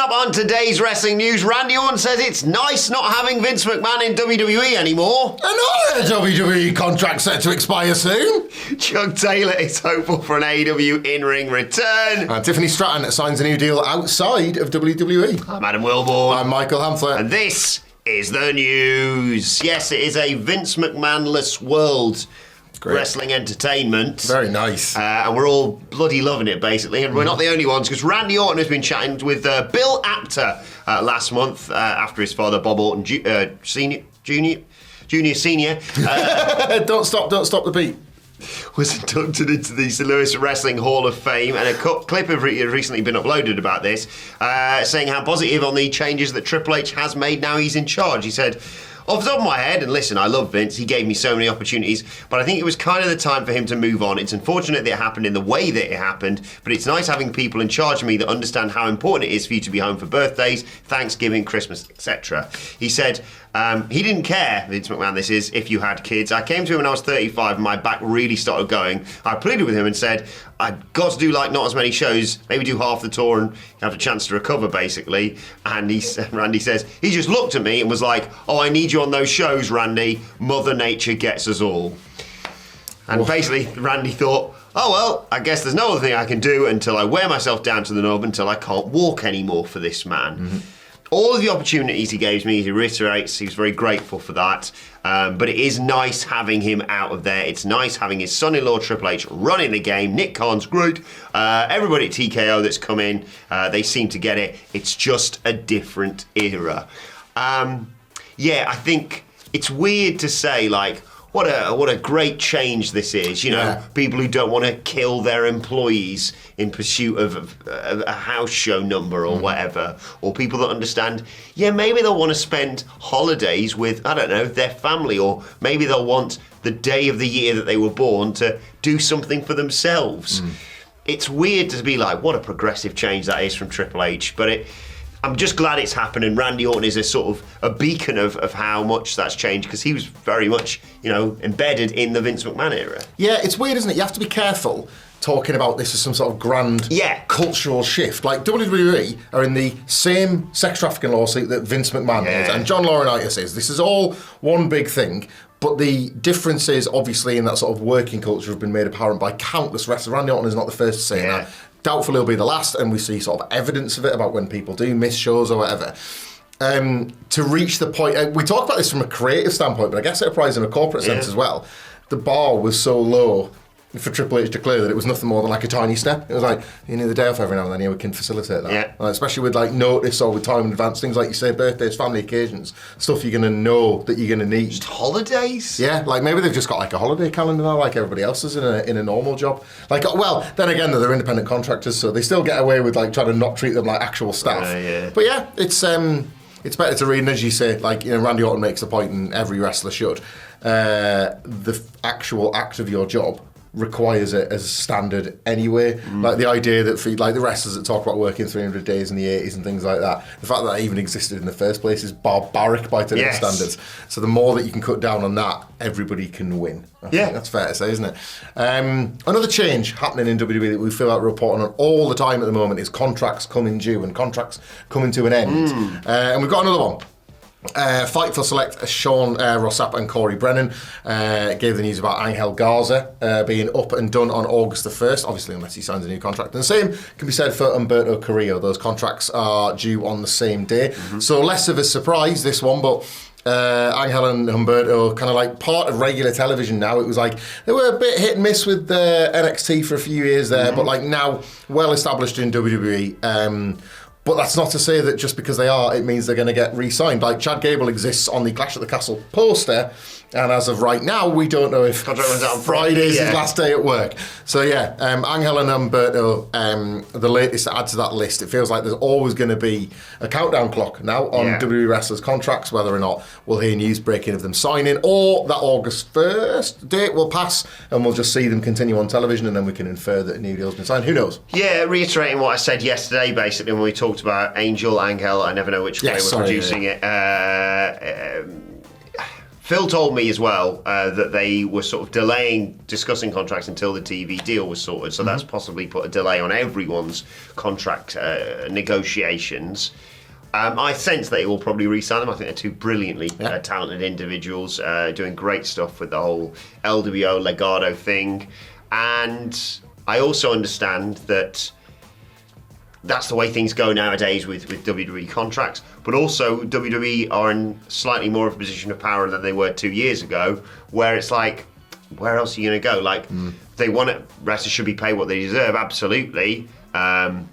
up on today's wrestling news, Randy Orton says it's nice not having Vince McMahon in WWE anymore. Another WWE contract set to expire soon. Chuck Taylor is hopeful for an AEW in-ring return. And Tiffany Stratton signs a new deal outside of WWE. I'm Adam Wilborn. I'm Michael Hamflett. And this is the news. Yes, it is a Vince McMahon-less world. Great. Wrestling entertainment. Very nice. And we're all bloody loving it, basically. And we're not the only ones, because Randy Orton has been chatting with Bill Apter last month after his father, Bob Orton Junior. Don't stop the beat. Was inducted into the St. Louis Wrestling Hall of Fame, and a clip has recently been uploaded about this, saying how positive on the changes that Triple H has made now he's in charge. He said, off the top of my head, and listen, I love Vince, he gave me so many opportunities, but I think it was kind of the time for him to move on. It's unfortunate that it happened in the way that it happened, but it's nice having people in charge of me that understand how important it is for you to be home for birthdays, Thanksgiving, Christmas, etc. He said, he didn't care, Vince McMahon this is, if you had kids. I came to him when I was 35 and my back really started going. I pleaded with him and said, I've got to do like not as many shows, maybe do half the tour and have a chance to recover, basically. And Randy says, he just looked at me and was like, oh, I need you on those shows, Randy. Mother Nature gets us all. And basically, Randy thought, oh, well, I guess there's no other thing I can do until I wear myself down to the knob until I can't walk anymore for this man. Mm-hmm. All of the opportunities he gave me, he reiterates, he's very grateful for that. But it is nice having him out of there. It's nice having his son-in-law, Triple H, running the game. Nick Khan's great. Everybody at TKO that's come in, they seem to get it. It's just a different era. I think it's weird to say, like, what a great change this is. You know, people who don't want to kill their employees in pursuit of a house show number or whatever, or people that understand, maybe they'll want to spend holidays with, I don't know, their family, or maybe they'll want the day of the year that they were born to do something for themselves. It's weird to be like, what a progressive change that is from Triple H, but I'm just glad it's happened, and Randy Orton is a sort of a beacon of how much that's changed, because he was very much, embedded in the Vince McMahon era. Yeah, it's weird, isn't it? You have to be careful talking about this as some sort of grand cultural shift. Like, WWE are in the same sex trafficking lawsuit that Vince McMahon is, and John Laurinaitis is. This is all one big thing. But the differences, obviously, in that sort of working culture have been made apparent by countless wrestlers. Randy Orton is not the first to say that. Doubtful he'll be the last, and we see sort of evidence of it about when people do miss shows or whatever. To reach the point, we talk about this from a creative standpoint, but I guess it applies in a corporate sense as well. The bar was so low for Triple H to clear that it was nothing more than like a tiny step. It was like, you need the day off every now and then, we can facilitate that. Especially with like notice or with time in advance, things like you say, birthdays, family occasions, stuff you're going to know that you're going to need. Just holidays? Yeah, like maybe they've just got like a holiday calendar now, like everybody else is in a normal job. Like, well, then again, they're independent contractors, so they still get away with like trying to not treat them like actual staff. But yeah, it's better to read, and as you say, like, Randy Orton makes the point, and every wrestler should. The actual act of your job requires it as standard anyway. Like the idea that for like the wrestlers that talk about working 300 days in the 80s and things like that, the fact that that even existed in the first place is barbaric by today's standards. So the more that you can cut down on that, everybody can win. I think that's fair to say, isn't it? Another change happening in WWE that we feel like we're reporting on all the time at the moment is contracts coming due and contracts coming to an end. And we've got another one. Fightful Select Sean Rossap and Corey Brennan gave the news about Angel Garza being up and done on August the 1st, obviously unless he signs a new contract. And the same can be said for Humberto Carrillo. Those contracts are due on the same day. So less of a surprise, this one, but Angel and Humberto kind of like part of regular television now. It was like they were a bit hit and miss with NXT for a few years there, but like now well established in WWE. But that's not to say that just because they are, it means they're going to get re-signed. Like Chad Gable exists on the Clash at the Castle poster, and as of right now, we don't know if Friday's his last day at work. So yeah, Angel and Humberto, the latest to add to that list. It feels like there's always going to be a countdown clock now on WWE wrestlers' contracts, whether or not we'll hear news breaking of them signing, or that August 1st date will pass, and we'll just see them continue on television, and then we can infer that a new deal's been signed. Who knows? Yeah, reiterating what I said yesterday, basically, when we talked about Angel, I never know which way we're producing it. Phil told me as well that they were sort of delaying discussing contracts until the TV deal was sorted. So that's possibly put a delay on everyone's contract negotiations. I sense that it will probably re-sign them. I think they're two brilliantly talented individuals doing great stuff with the whole LWO Legado thing. And I also understand that that's the way things go nowadays with WWE contracts. But also WWE are in slightly more of a position of power than they were 2 years ago, where it's like, where else are you going to go? Like, they want it, wrestlers should be paid what they deserve, absolutely. And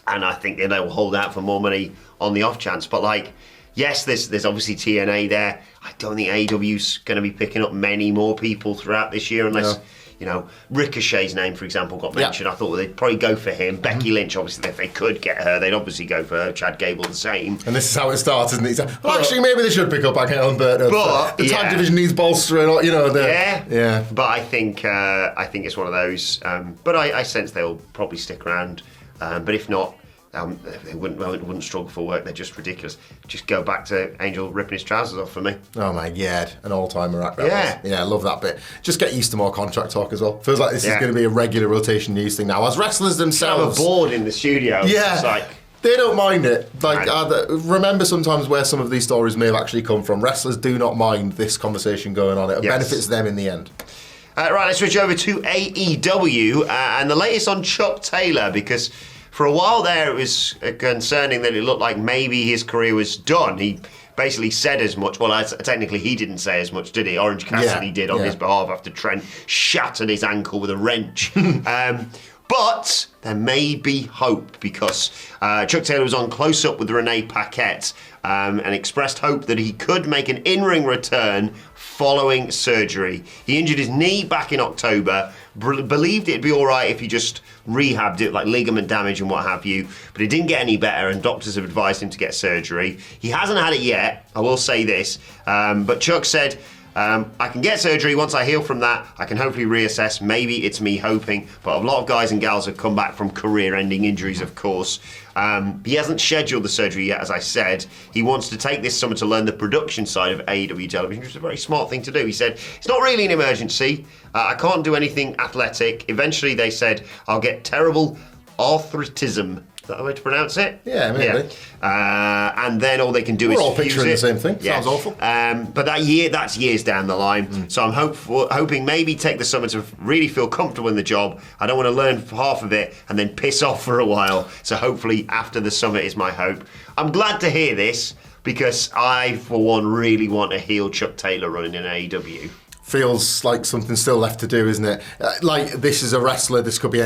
I think they will hold out for more money on the off chance. But like, yes, there's obviously TNA there. I don't think AEW's going to be picking up many more people throughout this year unless, you know, Ricochet's name, for example, got mentioned. I thought they'd probably go for him. Becky Lynch, obviously, if they could get her, they'd obviously go for her. Chad Gable, the same. And this is how it starts, isn't it? Well, actually, maybe they should pick up Agnew and Burton. But the tag division needs bolstering, you know. Yeah. But I think it's one of those. But I sense they'll probably stick around. But if not, they wouldn't struggle for work. They're just ridiculous. Just go back to Angel ripping his trousers off for me. Oh my god, an all-timer act. Yeah, I love that bit. Just get used to more contract talk as well. Feels like this is going to be a regular rotation news thing now. As wrestlers themselves, have a board in the studio. Yeah, it's like, they don't mind it. Like, remember sometimes where some of these stories may have actually come from. Wrestlers do not mind this conversation going on. It benefits them in the end. Right, let's switch over to AEW and the latest on Chuck Taylor, because for a while there, it was concerning that it looked like maybe his career was done. He basically said as much. Well, technically, he didn't say as much, did he? Orange Cassidy did on his behalf after Trent shattered his ankle with a wrench. But there may be hope, because Chuck Taylor was on Close Up with Renee Paquette and expressed hope that he could make an in-ring return following surgery. He injured his knee back in October, believed it'd be all right if he just rehabbed it, like ligament damage and what have you, but it didn't get any better, and doctors have advised him to get surgery. He hasn't had it yet, I will say this, but Chuck said, I can get surgery. Once I heal from that, I can hopefully reassess. Maybe it's me hoping, but a lot of guys and gals have come back from career-ending injuries, of course. He hasn't scheduled the surgery yet, as I said. He wants to take this summer to learn the production side of AEW television, which is a very smart thing to do. He said, it's not really an emergency. I can't do anything athletic. Eventually, they said, I'll get terrible arthritism. Is that the way to pronounce it? Yeah, maybe. And then all they can do is we're all picturing the same thing. Sounds awful. But that's years down the line. So I'm hoping maybe take the summer to really feel comfortable in the job. I don't want to learn half of it and then piss off for a while. So hopefully after the summer is my hope. I'm glad to hear this, because I, for one, really want a heel Chuck Taylor running in AEW. Feels like something still left to do, isn't it? Like, this is a wrestler. This could be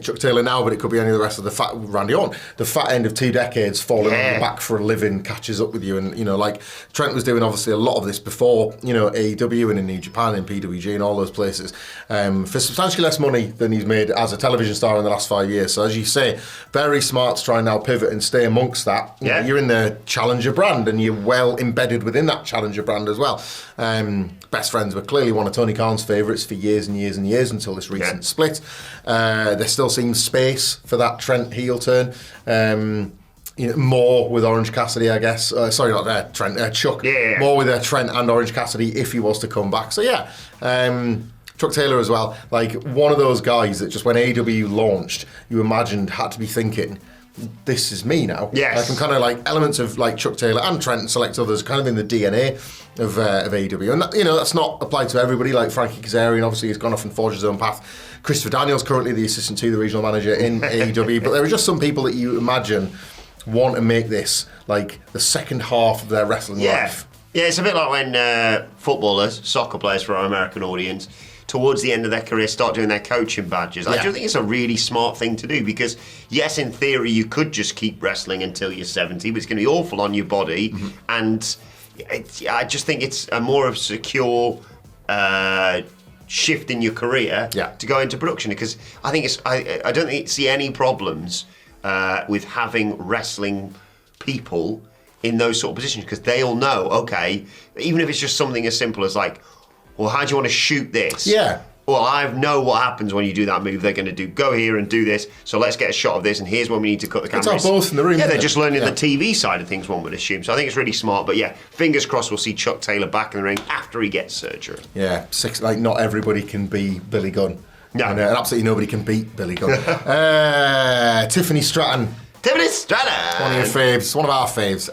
Chuck Taylor now, but it could be any of the rest of the fat Randy Orton. The fat end of 2 decades, falling on your back for a living, catches up with you. And like Trent was doing obviously a lot of this before, AEW and in New Japan and PWG and all those places, for substantially less money than he's made as a television star in the last 5 years. So as you say, very smart to try and now pivot and stay amongst that. You're in the Challenger brand, and you're well embedded within that Challenger brand as well. Best friends were clearly one of Tony Khan's favourites for years and years and years until this recent split. There still seems space for that Trent heel turn. More with Orange Cassidy, I guess. Sorry, not Trent. Chuck. More with Trent and Orange Cassidy if he was to come back. So Chuck Taylor as well. Like, one of those guys that just when AEW launched, you imagined had to be thinking, this is me now. Yes. Like, I'm kind of like elements of like Chuck Taylor and Trent and select others kind of in the DNA of AEW. And that, that's not applied to everybody. Like Frankie Kazarian, obviously, has gone off and forged his own path. Christopher Daniels, currently the assistant to the regional manager in AEW. But there are just some people that you imagine want to make this like the second half of their wrestling life. Yeah, it's a bit like when footballers, soccer players for our American audience, towards the end of their career start doing their coaching badges. I do think it's a really smart thing to do, because yes, in theory you could just keep wrestling until you're 70, but it's going to be awful on your body. And I just think it's a more of secure shift in your career to go into production, because I think I don't see any problems with having wrestling people in those sort of positions, because they all know, okay, even if it's just something as simple as like, well, how do you want to shoot this? well, I know what happens when you do that move. They're going to do, go here and do this, so let's get a shot of this, and here's when we need to cut the camera. It's all both in the room. Yeah, they're just learning the TV side of things, one would assume. So I think it's really smart. But yeah, fingers crossed we'll see Chuck Taylor back in the ring after he gets surgery. Yeah, not everybody can be Billy Gunn. No. And absolutely nobody can beat Billy Gunn. Tiffany Stratton. Tiffany Stratton! One of your faves, one of our faves.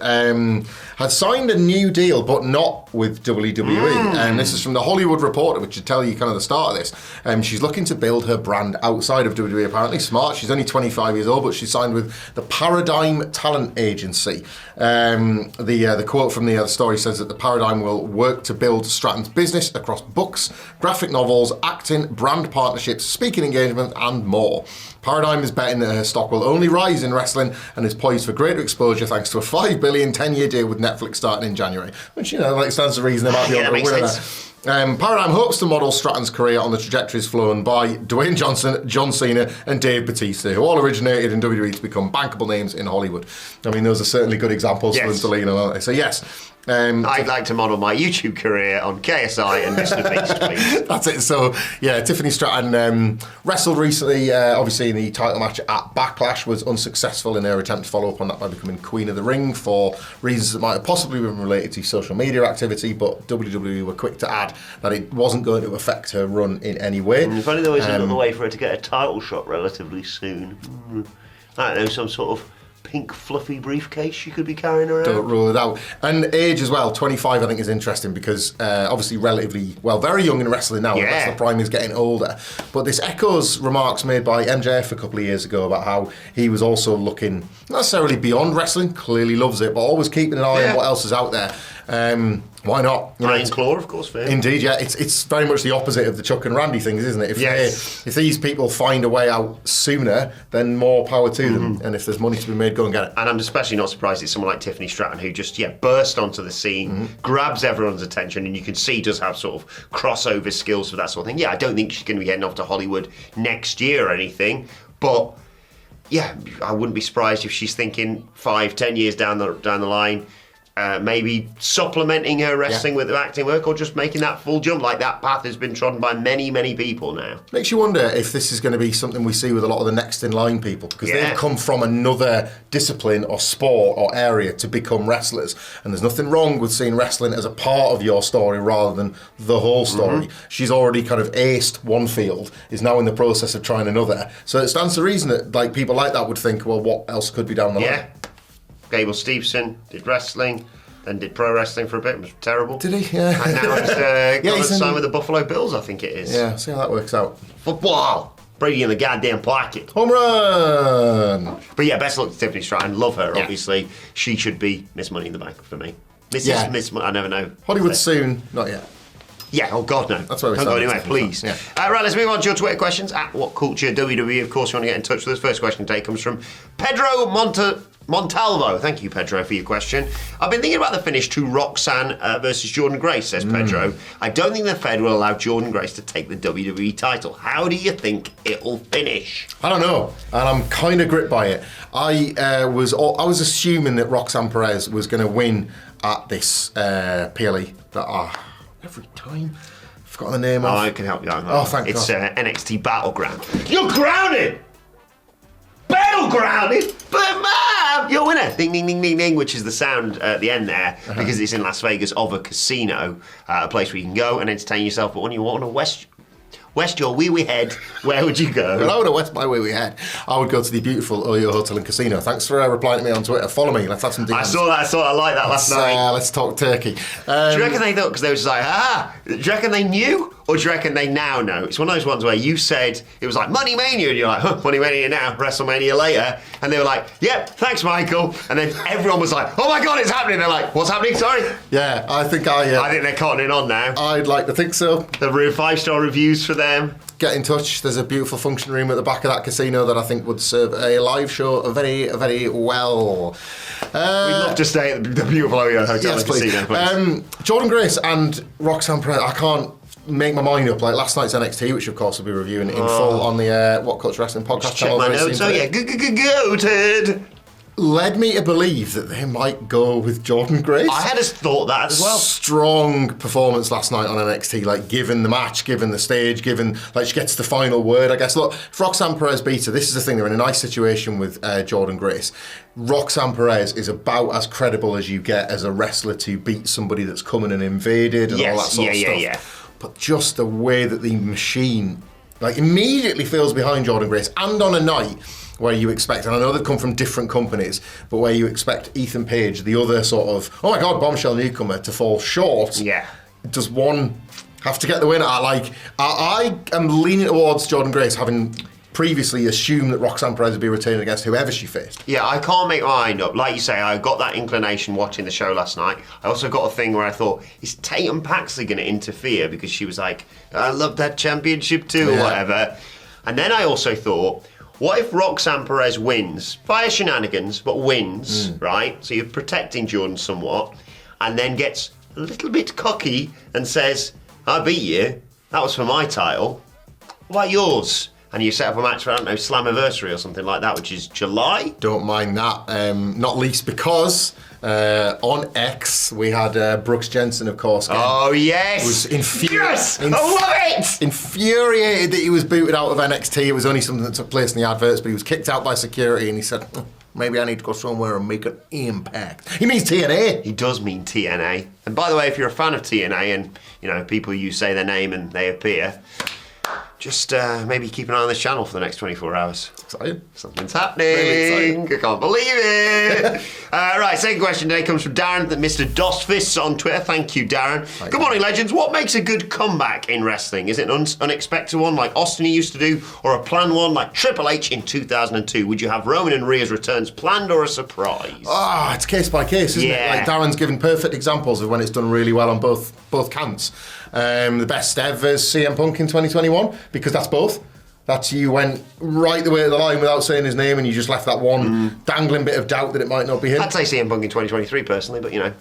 Had signed a new deal, but not with WWE. And this is from the Hollywood Reporter, which should tell you kind of the start of this. She's looking to build her brand outside of WWE, apparently. Smart. She's only 25 years old, but she signed with the Paradigm Talent Agency. The quote from the story says that the Paradigm will work to build Stratton's business across books, graphic novels, acting, brand partnerships, speaking engagement, and more. Paradigm is betting that her stock will only rise in wrestling and is poised for greater exposure thanks to a $5 billion 10-year deal with Netflix starting in January. Which, stands to reason they might be able to win that. Paradigm hopes to model Stratton's career on the trajectories flown by Dwayne Johnson, John Cena, and Dave Bautista, who all originated in WWE to become bankable names in Hollywood. I mean, those are certainly good examples for them to lean on, aren't they? So, yes. I'd like to model my YouTube career on KSI and Mr. Beast, please. That's it. So, yeah, Tiffany Stratton wrestled recently, obviously in the title match at Backlash, was unsuccessful in her attempt to follow up on that by becoming Queen of the Ring for reasons that might have possibly been related to social media activity, but WWE were quick to add that it wasn't going to affect her run in any way. If only there was another way for her to get a title shot relatively soon. I don't know, some sort of pink fluffy briefcase she could be carrying around. Don't rule it out. And age as well, 25 I think is interesting because obviously relatively, very young in wrestling now. Yeah. Wrestler Prime is getting older. But this echoes remarks made by MJF a couple of years ago about how he was also looking, not necessarily beyond wrestling, clearly loves it, but always keeping an eye on what else is out there. Why not? Iron Claw, of course, for him. Indeed, yeah. It's very much the opposite of the Chuck and Randy things, isn't it? If these people find a way out sooner, then more power to them. And if there's money to be made, go and get it. And I'm especially not surprised it's someone like Tiffany Stratton who just, burst onto the scene, grabs everyone's attention, and you can see does have sort of crossover skills for that sort of thing. Yeah, I don't think she's going to be heading off to Hollywood next year or anything, but yeah, I wouldn't be surprised if she's thinking 5-10 years down the line, maybe supplementing her wrestling with acting work or just making that full jump. Like that path has been trodden by many, many people now. Makes you wonder if this is going to be something we see with a lot of the next in line people because they've come from another discipline or sport or area to become wrestlers. And there's nothing wrong with seeing wrestling as a part of your story rather than the whole story. She's already kind of aced one field, is now in the process of trying another. So it stands to reason that people like that would think, well, what else could be down the line? Gable Steveson did wrestling, then did pro wrestling for a bit. It was terrible. Did he? Yeah. And now he's signed with the Buffalo Bills, I think it is. Yeah, see how that works out. Football. Brady in the goddamn pocket. Home run! But yeah, best luck to Tiffany Stratton. Love her, obviously. She should be Miss Money in the Bank for me. Miss Money, I never know. Hollywood soon, not yet. Yeah, oh God, no. That's where we Don't go anywhere, please. Yeah. Right, let's move on to your Twitter questions. At What Culture WWE, of course, you want to get in touch with us. First question today comes from Pedro Montalvo. Thank you, Pedro, for your question. I've been thinking about the finish to Roxanne versus Jordan Grace, says Pedro. I don't think the Fed will allow Jordan Grace to take the WWE title. How do you think it'll finish? I don't know, and I'm kind of gripped by it. I was assuming that Roxanne Perez was going to win at this PLE. Every time. I've forgotten the name of. I can help you out. Oh, thank God. It's NXT Battleground. You're grounded! Battlegrounded? But man, you're a winner. Ding, ding, ding, ding, ding, which is the sound at the end there, because it's in Las Vegas of a casino, a place where you can go and entertain yourself. But when you want to west your wee head, where would you go? Well, I would have west my wee head. I would go to the beautiful Oyo Hotel and Casino. Thanks for replying to me on Twitter. Follow me. Let's have some DMs. I saw that. I like that last night. Let's talk turkey. Do you reckon they thought, because they were just like, do you reckon they knew? Or do you reckon they now know? It's one of those ones where you said, it was like Money Mania, and you're like, Money Mania now, WrestleMania later. And they were like, yep, thanks, Michael. And then everyone was like, oh my God, it's happening. They're like, what's happening? Sorry. Yeah, I think they're cottoning on now. I'd like to think so. The 5-star reviews for them. Get in touch. There's a beautiful function room at the back of that casino that I think would serve a live show very, very well. We'd love to stay at the beautiful Oyo Hotel and Casino, please. Jordan Grace and Roxanne Perez, I can't make my mind up. Like last night's NXT, which of course we'll be reviewing in full on the What Culture Wrestling podcast channel. Check my notes. Oh yeah, goated. led me to believe that they might go with Jordynne Grace. I had thought that as well. Strong performance last night on NXT, like given the match, given the stage, given like she gets the final word, I guess. Look, if Roxanne Perez beats her, this is the thing, they're in a nice situation with Jordynne Grace. Roxanne Perez is about as credible as you get as a wrestler to beat somebody that's coming and invaded and all that sort of stuff. Yeah. But just the way that the machine like immediately feels behind Jordynne Grace, and on a night where you expect, and I know they've come from different companies, but where you expect Ethan Page, the other sort of, oh my God, bombshell newcomer, to fall short. Yeah. Does one have to get the win? I am leaning towards Jordynne Grace, having previously assumed that Roxanne Perez would be returning against whoever she faced. Yeah, I can't make my mind up. Like you say, I got that inclination watching the show last night. I also got a thing where I thought, is Tatum Paxley going to interfere? Because she was like, I love that championship too, or whatever. And then I also thought, what if Roxanne Perez wins, via shenanigans, but wins, right? So you're protecting Jordan somewhat, and then gets a little bit cocky and says, I beat you, that was for my title, what about yours? And you set up a match for, I don't know, Slammiversary or something like that, which is July? Don't mind that, not least because on X we had Brooks Jensen, of course. Oh, yes! Was Yes! I love it! Infuriated that he was booted out of NXT. It was only something that took place in the adverts, but he was kicked out by security and he said, maybe I need to go somewhere and make an impact. He means TNA. He does mean TNA. And by the way, if you're a fan of TNA and, you know, people you say their name and they appear, just maybe keep an eye on this channel for the next 24 hours. Exciting. Something's happening. I can't believe it. Right, second question today comes from Darren, Mr. Dostfists on Twitter. Thank you, Darren. Good morning, legends. What makes a good comeback in wrestling? Is it an unexpected one like Austin used to do, or a planned one like Triple H in 2002? Would you have Roman and Rhea's returns planned or a surprise? It's case by case, isn't it? Like Darren's given perfect examples of when it's done really well on both counts. The best ever is CM Punk in 2021, because that's both. That's you went right the way to the line without saying his name and you just left that one dangling bit of doubt that it might not be him. I'd say CM Punk in 2023 personally, but you know.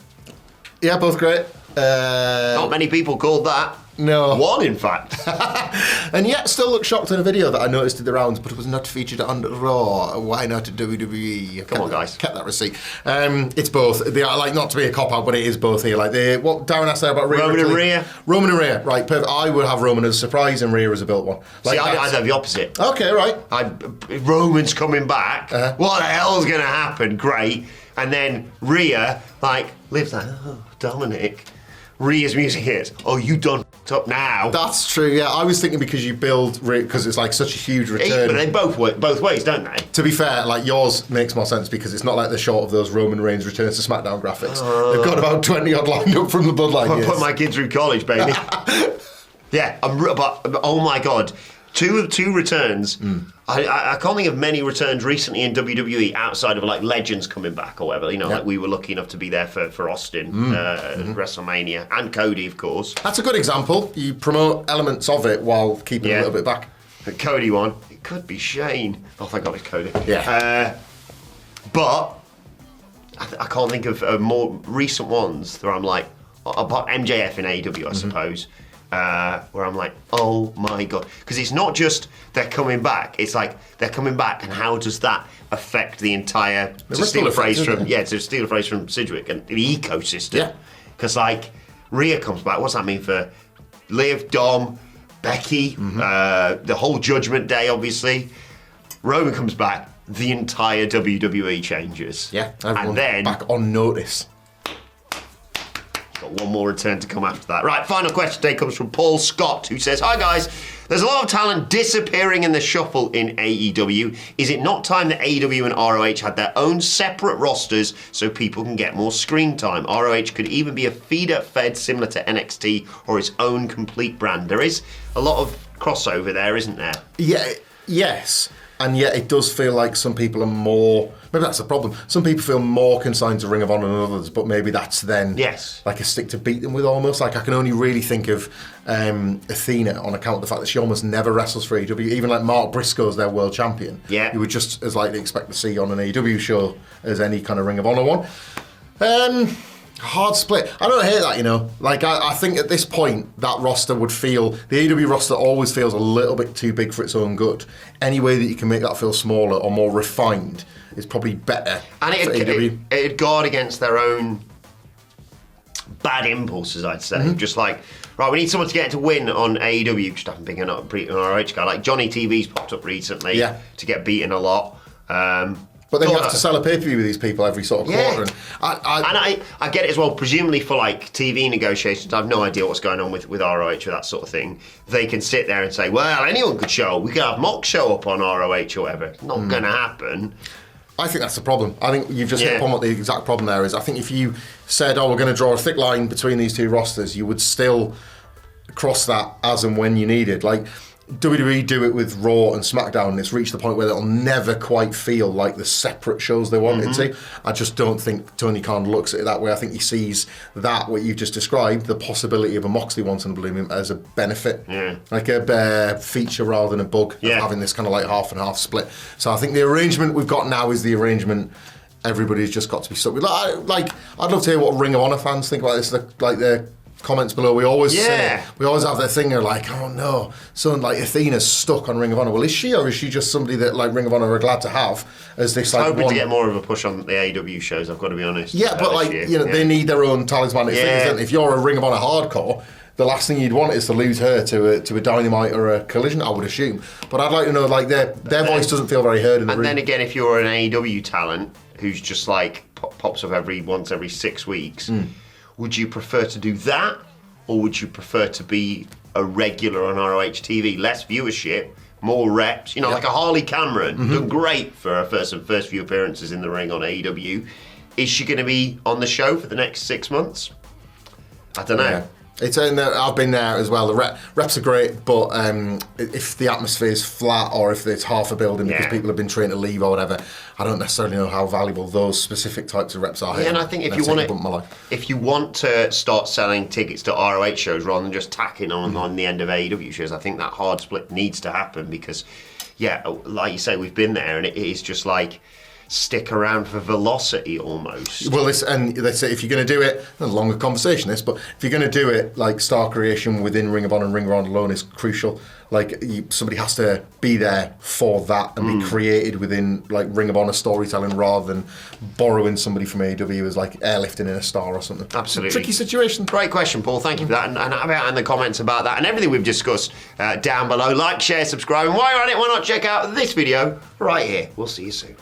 Yeah, both great. Not many people called that. No. One, in fact. And yet still look shocked in a video that I noticed did the rounds, but it was not featured on Raw. Why not WWE? Come on, guys. Kept that receipt. It's both. They are, like, not to be a cop-out, but it is both here. Like what Darren asked there about Rhea. Roman and Rhea. Roman and Rhea, right, perfect. I would have Roman as a surprise and Rhea as a built one. Like, see, I'd have the opposite. Okay, right. Roman's coming back. What the hell's going to happen? Great. And then Rhea, like, lives like, oh, Dominic. Rhea's music hits. Oh, you done up now. That's true, yeah. I was thinking because you build Rhea, because it's like such a huge return. But they both work both ways, don't they? To be fair, like yours makes more sense because it's not like the short of those Roman Reigns returns to SmackDown graphics. They've got about 20 odd lined up from the Bloodline years. Put my kid through college, baby. Yeah, but oh my God. Two returns. I can't think of many returns recently in WWE outside of like legends coming back or whatever. You know, like we were lucky enough to be there for Austin, WrestleMania, and Cody, of course. That's a good example. You promote elements of it while keeping a little bit back. The Cody one. It could be Shane. Oh, thank God it's Cody. Yeah. But I can't think of more recent ones where I'm like, apart MJF in AEW, I suppose. Where I'm like, oh my God. Because it's not just they're coming back, it's like they're coming back and how does that affect the entire, to steal a phrase from Sidgwick, and the ecosystem. Yeah. Because like, Rhea comes back, what's that mean for Liv, Dom, Becky, the whole Judgment Day, obviously. Roman comes back, the entire WWE changes. Yeah, and then back on notice. Got one more return to come after that. Right, final question today comes from Paul Scott, who says, hi guys, there's a lot of talent disappearing in the shuffle in AEW. Is it not time that AEW and ROH had their own separate rosters so people can get more screen time? ROH could even be a feeder fed similar to NXT or its own complete brand. There is a lot of crossover there, isn't there? Yeah, yes. And yet it does feel like some people are more, maybe that's the problem, some people feel more consigned to Ring of Honor than others, but maybe that's then like a stick to beat them with almost. Like I can only really think of Athena on account of the fact that she almost never wrestles for AEW. Even like Mark Briscoe's their world champion. Yeah. You would just as likely expect to see on an AEW show as any kind of Ring of Honor one. Hard split. I don't hate that, you know. Like, I think at this point, that roster would feel... The AEW roster always feels a little bit too big for its own good. Any way that you can make that feel smaller or more refined is probably better And for AEW. it'd guard against their own bad impulses, I'd say. Just like, right, we need someone to get to win on AEW. Just haven't been an ROH guy. Like Johnny TV's popped up recently to get beaten a lot. But then you have to sell a pay-per-view with these people every sort of quarter. And I get it as well, presumably for like TV negotiations. I have no idea what's going on with ROH or that sort of thing. They can sit there and say, well, anyone could show. We could have Mox show up on ROH or whatever. It's not going to happen. I think that's the problem. I think you've just hit upon what the exact problem there is. I think if you said, we're going to draw a thick line between these two rosters, you would still cross that as and when you needed. Like, WWE do it with Raw and SmackDown, and it's reached the point where it'll never quite feel like the separate shows they want it to. I just don't think Tony Khan looks at it that way. I think he sees that, what you've just described, the possibility of a Moxley once in a blue moon, as a benefit. Like a feature rather than a bug of having this kind of like half and half split. So I think the arrangement we've got now is the arrangement everybody's just got to be stuck with. Like, I'd love to hear what Ring of Honor fans think about this. Like the comments below, we always say, we always have that thing, they're like, oh no, someone like Athena's stuck on Ring of Honor. Well, is she, or is she just somebody that like Ring of Honor are glad to have as this like hoping to get more of a push on the AEW shows, I've got to be honest. But like, they need their own talismanic things, don't they? If you're a Ring of Honor hardcore, the last thing you'd want is to lose her to a Dynamite or a Collision, I would assume. But I'd like to know, like, their voice doesn't feel very heard in the room. And then again, if you're an AEW talent who's just like pops up once every 6 weeks, would you prefer to do that? Or would you prefer to be a regular on ROH TV? Less viewership, more reps. You know, like a Harley Cameron, done great for her first few appearances in the ring on AEW. Is she going to be on the show for the next 6 months? I don't know. Yeah. I've been there as well. The reps are great, but if the atmosphere is flat or if it's half a building because people have been trained to leave or whatever, I don't necessarily know how valuable those specific types of reps are. Yeah, and I think if you want to start selling tickets to ROH shows rather than just tacking on the end of AEW shows, I think that hard split needs to happen because, like you say, we've been there and it is just like stick around for velocity almost. Well, they say if you're going to do it, a longer conversation this, but if you're going to do it, like star creation within Ring of Honor and Ring of Honor alone is crucial. Like somebody has to be there for that and be created within like Ring of Honor storytelling rather than borrowing somebody from AEW as like airlifting in a star or something. Absolutely. Tricky situation. Great question, Paul. Thank you for that. And have out in the comments about that and everything we've discussed down below. Like, share, subscribe. And while you're at it, why not check out this video right here. We'll see you soon.